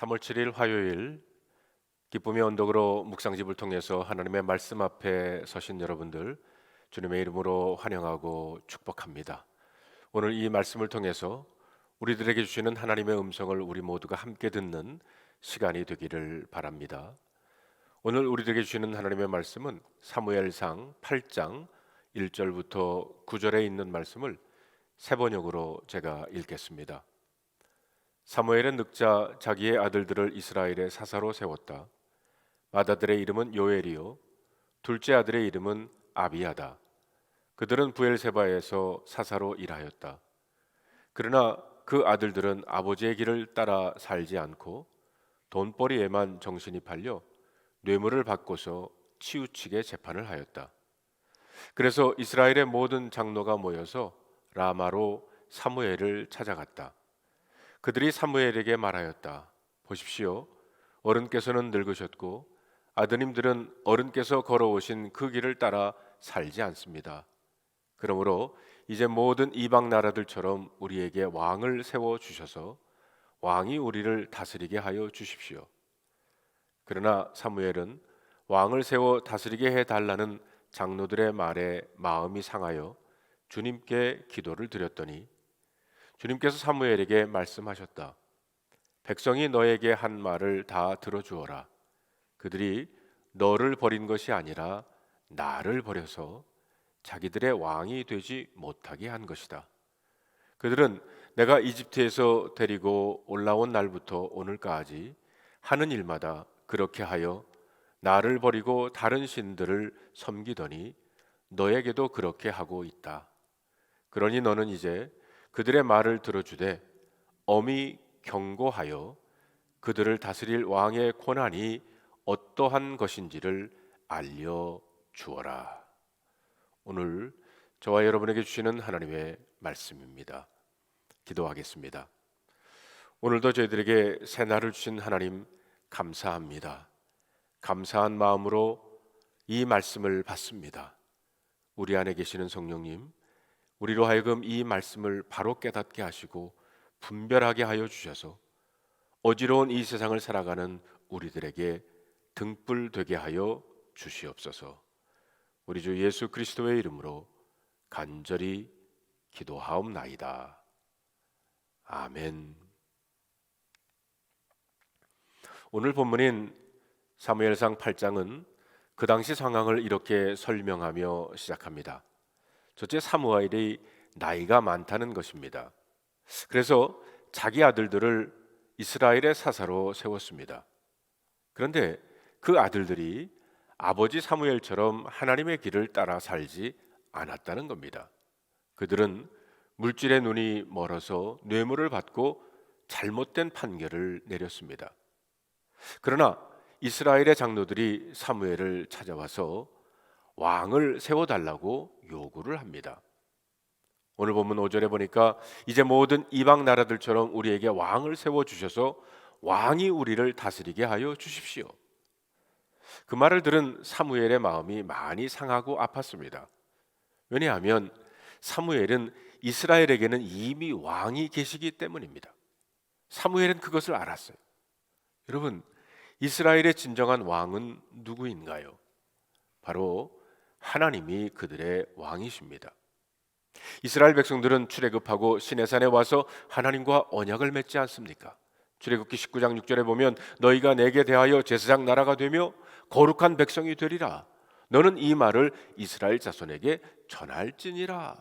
3월 7일 화요일 기쁨의 언덕으로 묵상집을 통해서 하나님의 말씀 앞에 서신 여러분들 주님의 이름으로 환영하고 축복합니다. 오늘 이 말씀을 통해서 우리들에게 주시는 하나님의 음성을 우리 모두가 함께 듣는 시간이 되기를 바랍니다. 오늘 우리들에게 주시는 하나님의 말씀은 사무엘상 8장 1절부터 9절에 있는 말씀을 세 번역으로 제가 읽겠습니다. 사무엘은 늙자 자기의 아들들을 이스라엘의 사사로 세웠다. 맏아들의 이름은 요엘이요 둘째 아들의 이름은 아비야다. 그들은 부엘세바에서 사사로 일하였다. 그러나 그 아들들은 아버지의 길을 따라 살지 않고 돈벌이에만 정신이 팔려 뇌물을 받고서 치우치게 재판을 하였다. 그래서 이스라엘의 모든 장로가 모여서 라마로 사무엘을 찾아갔다. 그들이 사무엘에게 말하였다. 보십시오. 어른께서는 늙으셨고 아드님들은 어른께서 걸어오신 그 길을 따라 살지 않습니다. 그러므로 이제 모든 이방 나라들처럼 우리에게 왕을 세워 주셔서 왕이 우리를 다스리게 하여 주십시오. 그러나 사무엘은 왕을 세워 다스리게 해달라는 장로들의 말에 마음이 상하여 주님께 기도를 드렸더니 주님께서 사무엘에게 말씀하셨다. 백성이 너에게 한 말을 다 들어주어라. 그들이 너를 버린 것이 아니라 나를 버려서 자기들의 왕이 되지 못하게 한 것이다. 그들은 내가 이집트에서 데리고 올라온 날부터 오늘까지 하는 일마다 그렇게 하여 나를 버리고 다른 신들을 섬기더니 너에게도 그렇게 하고 있다. 그러니 너는 이제 그들의 말을 들어주되 엄히 경고하여 그들을 다스릴 왕의 권한이 어떠한 것인지를 알려 주어라. 오늘 저와 여러분에게 주시는 하나님의 말씀입니다. 기도하겠습니다. 오늘도 저희들에게 새 날을 주신 하나님 감사합니다. 감사한 마음으로 이 말씀을 받습니다. 우리 안에 계시는 성령님, 우리로 하여금 이 말씀을 바로 깨닫게 하시고 분별하게 하여 주셔서 어지러운 이 세상을 살아가는 우리들에게 등불 되게 하여 주시옵소서. 우리 주 예수 그리스도의 이름으로 간절히 기도하옵나이다. 아멘. 오늘 본문인 사무엘상 8장은 그 당시 상황을 이렇게 설명하며 시작합니다. 첫째, 사무엘이 나이가 많다는 것입니다. 그래서 자기 아들들을 이스라엘의 사사로 세웠습니다. 그런데 그 아들들이 아버지 사무엘처럼 하나님의 길을 따라 살지 않았다는 겁니다. 그들은 물질의 눈이 멀어서 뇌물을 받고 잘못된 판결을 내렸습니다. 그러나 이스라엘의 장로들이 사무엘을 찾아와서 왕을 세워달라고 요구를 합니다. 오늘 본문 5절에 보니까 이제 모든 이방 나라들처럼 우리에게 왕을 세워주셔서 왕이 우리를 다스리게 하여 주십시오. 그 말을 들은 사무엘의 마음이 많이 상하고 아팠습니다. 왜냐하면 사무엘은 이스라엘에게는 이미 왕이 계시기 때문입니다. 사무엘은 그것을 알았어요. 여러분, 이스라엘의 진정한 왕은 누구인가요? 바로 하나님이 그들의 왕이십니다. 이스라엘 백성들은 출애굽하고 시내산에 와서 하나님과 언약을 맺지 않습니까? 출애굽기 19장 6절에 보면 너희가 내게 대하여 제사장 나라가 되며 거룩한 백성이 되리라. 너는 이 말을 이스라엘 자손에게 전할지니라.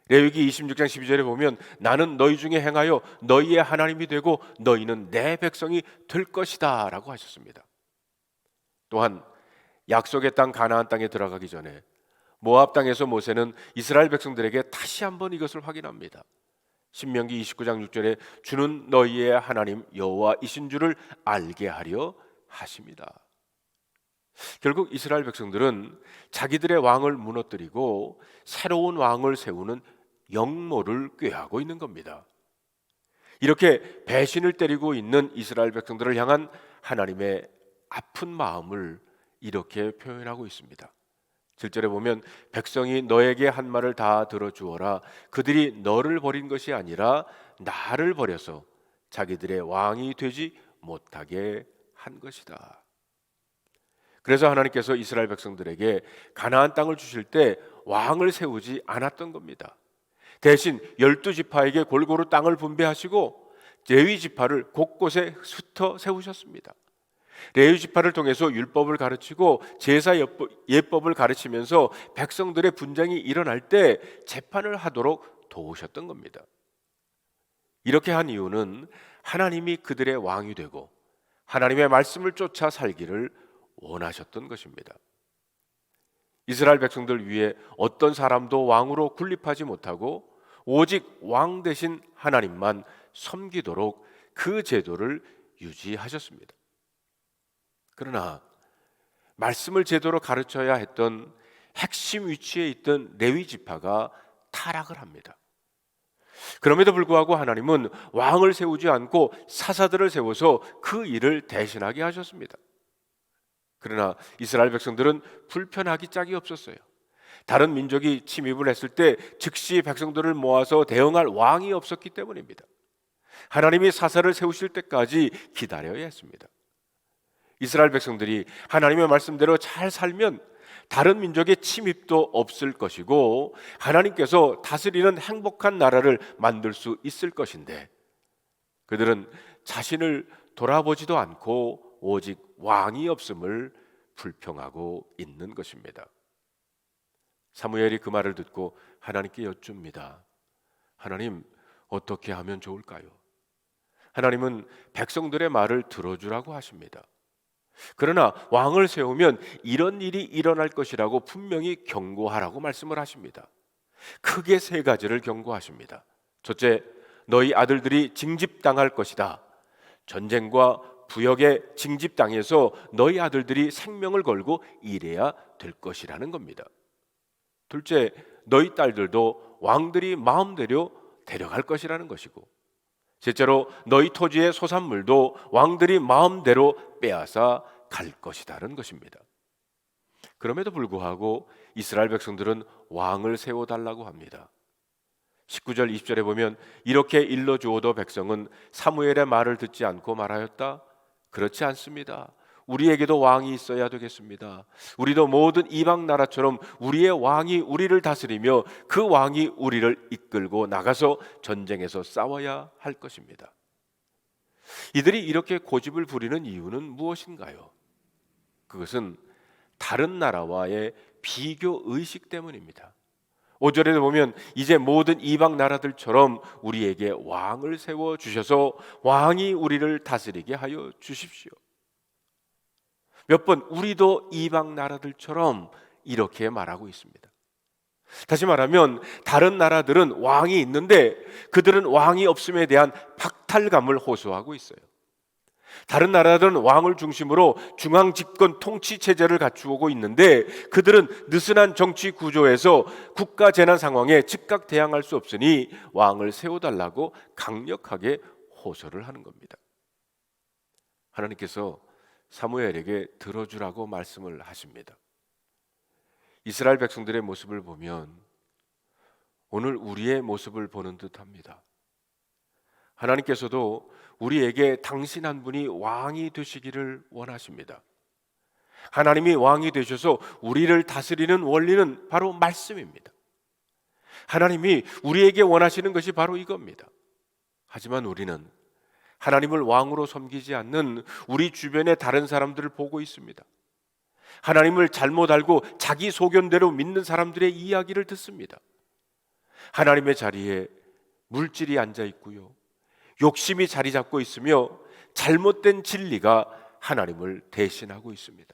레위기 26장 12절에 보면 나는 너희 중에 행하여 너희의 하나님이 되고 너희는 내 백성이 될 것이다 라고 하셨습니다. 또한 약속의 땅 가나안 땅에 들어가기 전에 모압 땅에서 모세는 이스라엘 백성들에게 다시 한번 이것을 확인합니다. 신명기 29장 6절에 주는 너희의 하나님 여호와이신 줄을 알게 하려 하십니다. 결국 이스라엘 백성들은 자기들의 왕을 무너뜨리고 새로운 왕을 세우는 역모를 꾀하고 있는 겁니다. 이렇게 배신을 때리고 있는 이스라엘 백성들을 향한 하나님의 아픈 마음을 이렇게 표현하고 있습니다. 7절에 보면 백성이 너에게 한 말을 다 들어주어라. 그들이 너를 버린 것이 아니라 나를 버려서 자기들의 왕이 되지 못하게 한 것이다. 그래서 하나님께서 이스라엘 백성들에게 가나안 땅을 주실 때 왕을 세우지 않았던 겁니다. 대신 12지파에게 골고루 땅을 분배하시고 레위 지파를 곳곳에 흩어 세우셨습니다. 레위 지파를 통해서 율법을 가르치고 제사 예법을 가르치면서 백성들의 분쟁이 일어날 때 재판을 하도록 도우셨던 겁니다. 이렇게 한 이유는 하나님이 그들의 왕이 되고 하나님의 말씀을 쫓아 살기를 원하셨던 것입니다. 이스라엘 백성들 위에 어떤 사람도 왕으로 군립하지 못하고 오직 왕 대신 하나님만 섬기도록 그 제도를 유지하셨습니다. 그러나 말씀을 제대로 가르쳐야 했던 핵심 위치에 있던 레위 지파가 타락을 합니다. 그럼에도 불구하고 하나님은 왕을 세우지 않고 사사들을 세워서 그 일을 대신하게 하셨습니다. 그러나 이스라엘 백성들은 불편하기 짝이 없었어요. 다른 민족이 침입을 했을 때 즉시 백성들을 모아서 대응할 왕이 없었기 때문입니다. 하나님이 사사를 세우실 때까지 기다려야 했습니다. 이스라엘 백성들이 하나님의 말씀대로 잘 살면 다른 민족의 침입도 없을 것이고 하나님께서 다스리는 행복한 나라를 만들 수 있을 것인데 그들은 자신을 돌아보지도 않고 오직 왕이 없음을 불평하고 있는 것입니다. 사무엘이 그 말을 듣고 하나님께 여쭙니다. 하나님, 어떻게 하면 좋을까요? 하나님은 백성들의 말을 들어주라고 하십니다. 그러나 왕을 세우면 이런 일이 일어날 것이라고 분명히 경고하라고 말씀을 하십니다. 크게 세 가지를 경고하십니다. 첫째, 너희 아들들이 징집당할 것이다. 전쟁과 부역에 징집당해서 너희 아들들이 생명을 걸고 일해야 될 것이라는 겁니다. 둘째, 너희 딸들도 왕들이 마음대로 데려갈 것이라는 것이고, 셋째로 너희 토지의 소산물도 왕들이 마음대로 빼앗아 갈 것이라는 것입니다. 그럼에도 불구하고 이스라엘 백성들은 왕을 세워달라고 합니다. 19절 20절에 보면 이렇게 일러주어도 백성은 사무엘의 말을 듣지 않고 말하였다. 그렇지 않습니다. 우리에게도 왕이 있어야 되겠습니다. 우리도 모든 이방 나라처럼 우리의 왕이 우리를 다스리며 그 왕이 우리를 이끌고 나가서 전쟁에서 싸워야 할 것입니다. 이들이 이렇게 고집을 부리는 이유는 무엇인가요? 그것은 다른 나라와의 비교 의식 때문입니다. 5절에 보면 이제 모든 이방 나라들처럼 우리에게 왕을 세워 주셔서 왕이 우리를 다스리게 하여 주십시오. 몇 번 우리도 이방 나라들처럼 이렇게 말하고 있습니다. 다시 말하면 다른 나라들은 왕이 있는데 그들은 왕이 없음에 대한 박탈감을 호소하고 있어요. 다른 나라들은 왕을 중심으로 중앙 집권 통치 체제를 갖추고 있는데 그들은 느슨한 정치 구조에서 국가 재난 상황에 즉각 대항할 수 없으니 왕을 세워달라고 강력하게 호소를 하는 겁니다. 하나님께서 사무엘에게 들어주라고 말씀을 하십니다. 이스라엘 백성들의 모습을 보면 오늘 우리의 모습을 보는 듯합니다. 하나님께서도 우리에게 당신 한 분이 왕이 되시기를 원하십니다. 하나님이 왕이 되셔서 우리를 다스리는 원리는 바로 말씀입니다. 하나님이 우리에게 원하시는 것이 바로 이겁니다. 하지만 우리는 하나님을 왕으로 섬기지 않는 우리 주변의 다른 사람들을 보고 있습니다. 하나님을 잘못 알고 자기 소견대로 믿는 사람들의 이야기를 듣습니다. 하나님의 자리에 물질이 앉아 있고요, 욕심이 자리 잡고 있으며 잘못된 진리가 하나님을 대신하고 있습니다.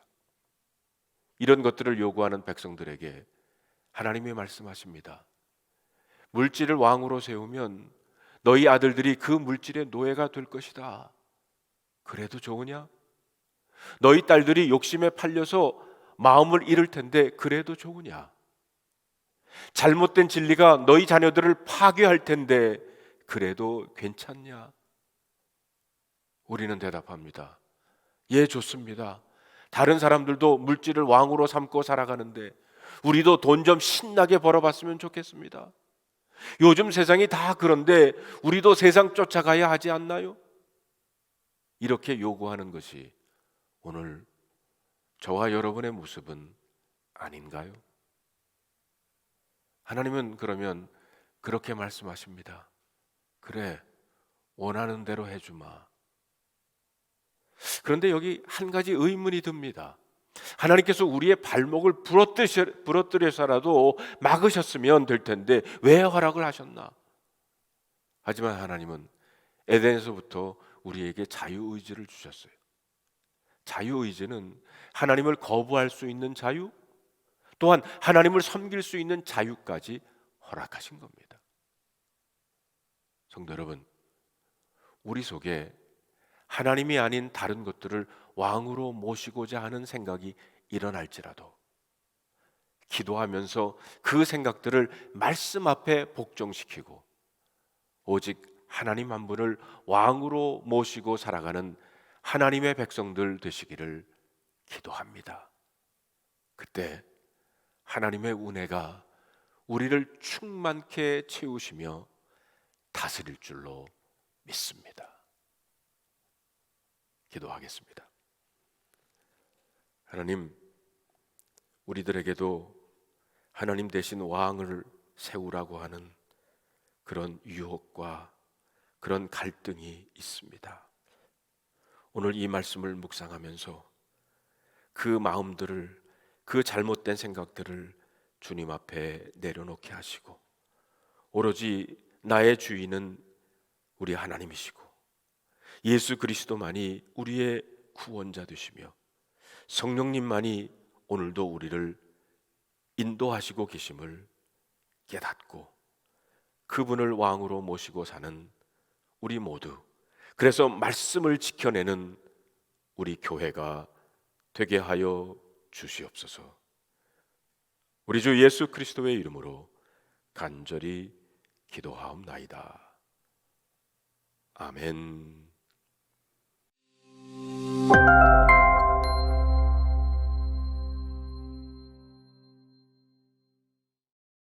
이런 것들을 요구하는 백성들에게 하나님이 말씀하십니다. 물질을 왕으로 세우면 너희 아들들이 그 물질의 노예가 될 것이다. 그래도 좋으냐? 너희 딸들이 욕심에 팔려서 마음을 잃을 텐데 그래도 좋으냐? 잘못된 진리가 너희 자녀들을 파괴할 텐데 그래도 괜찮냐? 우리는 대답합니다. 예, 좋습니다. 다른 사람들도 물질을 왕으로 삼고 살아가는데 우리도 돈 좀 신나게 벌어봤으면 좋겠습니다. 요즘 세상이 다 그런데 우리도 세상 쫓아가야 하지 않나요? 이렇게 요구하는 것이 오늘 저와 여러분의 모습은 아닌가요? 하나님은 그러면 그렇게 말씀하십니다. 그래, 원하는 대로 해주마. 그런데 여기 한 가지 의문이 듭니다. 하나님께서 우리의 발목을 부러뜨려서라도 막으셨으면 될 텐데 왜 허락을 하셨나? 하지만 하나님은 에덴에서부터 우리에게 자유의지를 주셨어요. 자유의지는 하나님을 거부할 수 있는 자유, 또한 하나님을 섬길 수 있는 자유까지 허락하신 겁니다. 성도 여러분, 우리 속에 하나님이 아닌 다른 것들을 왕으로 모시고자 하는 생각이 일어날지라도 기도하면서 그 생각들을 말씀 앞에 복종시키고 오직 하나님 한 분을 왕으로 모시고 살아가는 하나님의 백성들 되시기를 기도합니다. 그때 하나님의 은혜가 우리를 충만케 채우시며 다스릴 줄로 믿습니다. 기도하겠습니다. 하나님, 우리들에게도 하나님 대신 왕을 세우라고 하는 그런 유혹과 그런 갈등이 있습니다. 오늘 이 말씀을 묵상하면서 그 마음들을, 그 잘못된 생각들을 주님 앞에 내려놓게 하시고 오로지 나의 주인은 우리 하나님이시고 예수 그리스도만이 우리의 구원자 되시며 성령님만이 오늘도 우리를 인도하시고 계심을 깨닫고 그분을 왕으로 모시고 사는 우리 모두, 그래서 말씀을 지켜내는 우리 교회가 되게 하여 주시옵소서. 우리 주 예수 그리스도의 이름으로 간절히 기도하옵나이다. 아멘.